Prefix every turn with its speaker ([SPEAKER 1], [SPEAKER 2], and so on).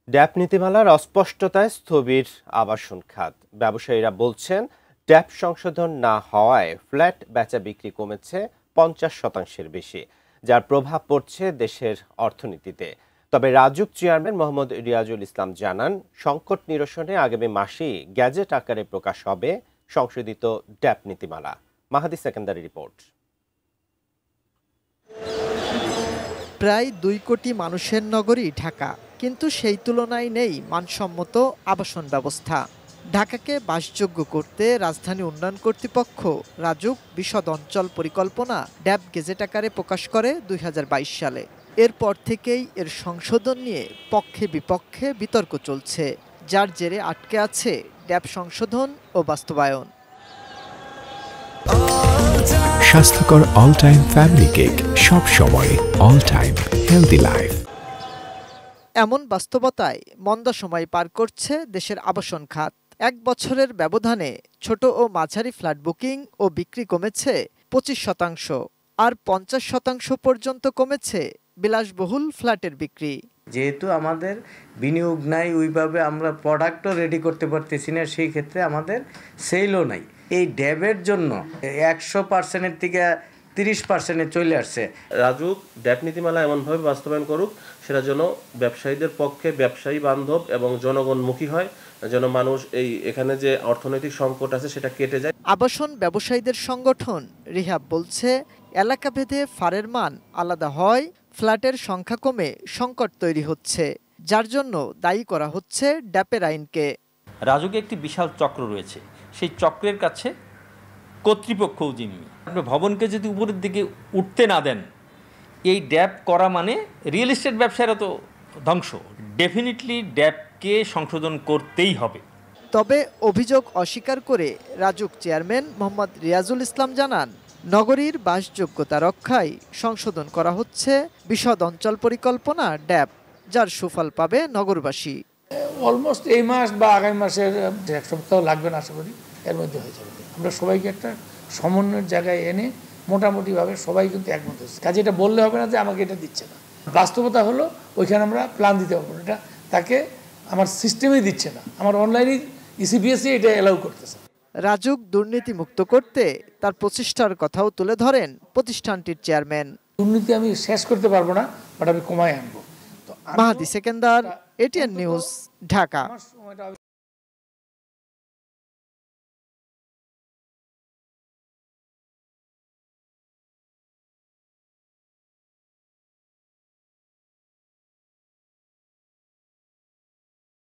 [SPEAKER 1] ড্যাপ নীতিমালার অস্পষ্টতায় স্থবির আবাসন খাত। ব্যবসায়ীরা বলছেন, ড্যাপ সংশোধন না হওয়ায় ফ্ল্যাট বেচা বিক্রি কমেছে 50%-এর বেশি, যার প্রভাব পড়ছে দেশের অর্থনীতিতে। তবে রাজুক চেয়ারম্যান মোহাম্মদ রিয়াজুল ইসলাম জানান, সংকট নিরসনে আগামী মাসেই গ্যাজেট আকারে প্রকাশ হবে সংশোধিত ড্যাপ নীতিমালা। মাহাদি সেকেন্দারি রিপোর্ট।
[SPEAKER 2] প্রায় ২ কোটি মানুষের নগরী ঢাকা, কিন্তু সেই তুলনায় নেই মানসম্মত আবাসন ব্যবস্থা। ঢাকাকে বাসযোগ্য করতে রাজধানী উন্নয়ন কর্তৃপক্ষ রাজুক বিশদ অঞ্চল পরিকল্পনা ড্যাব গেজেট আকারে প্রকাশ করে ২০২২ সালে। এরপর থেকেই এর সংশোধন নিয়ে পক্ষে বিপক্ষে বিতর্ক চলছে, যার জেরে আটকে আছে ড্যাব সংশোধন ও বাস্তবায়ন।
[SPEAKER 3] স্বাস্থ্যকর অল টাইম ফ্যামিলি কেক, সব সময় অল টাইম হেলদি লাইফ।
[SPEAKER 2] এমন বাস্তবতায় মন্দা সময় পার করছে দেশের আবাসন খাত। ১ বছরের ব্যবধানে ছোট ও মাঝারি ফ্ল্যাট বুকিং ও বিক্রি কমেছে ২৫%, আর ৫০% পর্যন্ত কমেছে বিলাসবহুল ফ্ল্যাটের বিক্রি।
[SPEAKER 4] যেহেতু আমাদের বিনিয়োগ নাই, ওইভাবে আমরা প্রোডাক্টও রেডি করতে পারতেছি না, সেই ক্ষেত্রে আমাদের সেলও নাই। এই ড্যাবের জন্য ১০০%-এর থেকে ৩০%-এ চলে আসছে।
[SPEAKER 5] রাজুক ড্যাব নীতিমালা এমনভাবে বাস্তবায়ন করুক সেটা যেন ব্যবসায়ীদের পক্ষে ব্যবসায়ী বান্ধব এবং জনগণমুখী হয়, যেন মানুষ এখানে যে অর্থনৈতিক সংকট আছে সেটা কেটে যায়।
[SPEAKER 2] আবাসন ব্যবসায়ীদের সংগঠন রিহাব বলছে, এলাকাভেদে ফারের মান আলাদা হয়, ফ্ল্যাটের সংখ্যা কমে সংকট তৈরি হচ্ছে, যার জন্য দায়ী করা হচ্ছে ড্যাপের আইনকে।
[SPEAKER 6] রাজুকে একটি বিশাল চক্র রয়েছে, সেই চক্রের কাছে কর্তৃপক্ষও যিনি, ভবনকে যদি উপরের দিকে উঠতে না দেন, এই ড্যাব করা মানে রিয়েল এস্টেট ব্যবসায়ীরা তো ধ্বংস। ডেফিনিটলি ড্যাবকে সংশোধন করতেই হবে।
[SPEAKER 2] তবে অভিযোগ অস্বীকার করে রাজুক চেয়ারম্যান মোহাম্মদ রিয়াজুল ইসলাম জানান, নগরীর বাসযোগ্যতা রক্ষায় সংশোধন করা হচ্ছে বিশদ অঞ্চল পরিকল্পনা ড্যাব, যার সুফল পাবে নগরবাসী।
[SPEAKER 7] অলমোস্ট এই মাস বা আগামী মাসের ১ সপ্তাহ লাগবে না, আশা করি এর মধ্যে হয়ে যাবে। আমরা সবাইকে একটা সমন্বয়ের জায়গায় এনে মোটামুটিভাবে সবাই কিন্তু একমত হচ্ছে। কাজে এটা বললে হবে না যে আমাকে এটা দিচ্ছে না। বাস্তবতা হলো ওইখানে আমরা প্ল্যান দিতে পারবো, এটা তাকে আমার সিস্টেমেই দিচ্ছে না, আমার অনলাইনে ইসিবিএসই এটা অ্যালাউ করতেছে।
[SPEAKER 2] রাজুক দুর্নীতি মুক্ত করতে তার প্রচেষ্টার কথাও তুলে ধরেন প্রতিষ্ঠানটির চেয়ারম্যান।
[SPEAKER 7] দুর্নীতি আমি শেষ করতে পারবো না, বাট আমি কমায় আনবো।
[SPEAKER 2] মাহাদি সেকেন্দার, এটিএন নিউজ, ঢাকা।